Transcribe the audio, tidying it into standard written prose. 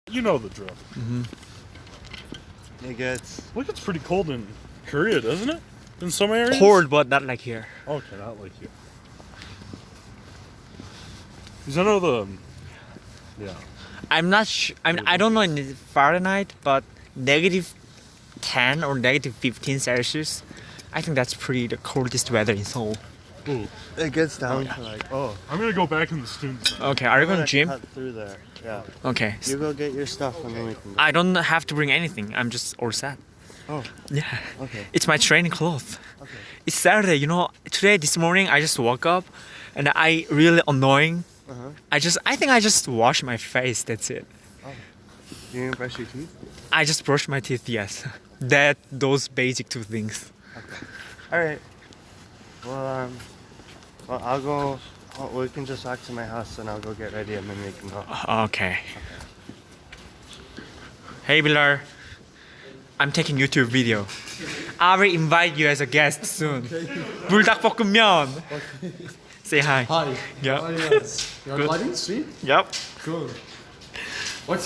You know the drill. It gets Look, it's pretty cold in Korea, doesn't it? In some areas. Cold, but not like here. Okay, not like you. Because I know the. Yeah. I'm not sure. I don't know in Fahrenheit, but -10 or -15 Celsius. I think that's pretty the coldest weather in Seoul. Ooh. it gets down to like I'm gonna go back in the students. Okay, are you going to gym? gym? Cut through there. Yeah. Okay. You go get your stuff and then we can go. I don't have to bring anything. I'm just all set. Oh, Yeah. okay. It's my training clothes. Okay. It's Saturday, you know. Today, this morning, I just woke up, and I really annoying. I think I just wash my face. That's it. You didn't brush your teeth? I just brush my teeth. Yes, those basic two things. All right. Well, I'll go. We can just walk to my house and I'll go get ready and then we can go. Okay. Hey, Bilal. I'm taking YouTube video. I will invite you as a guest soon. 불닭볶음면. Say hi. Hi. Yep. You're Good. lighting? Sweet. Yep. Good.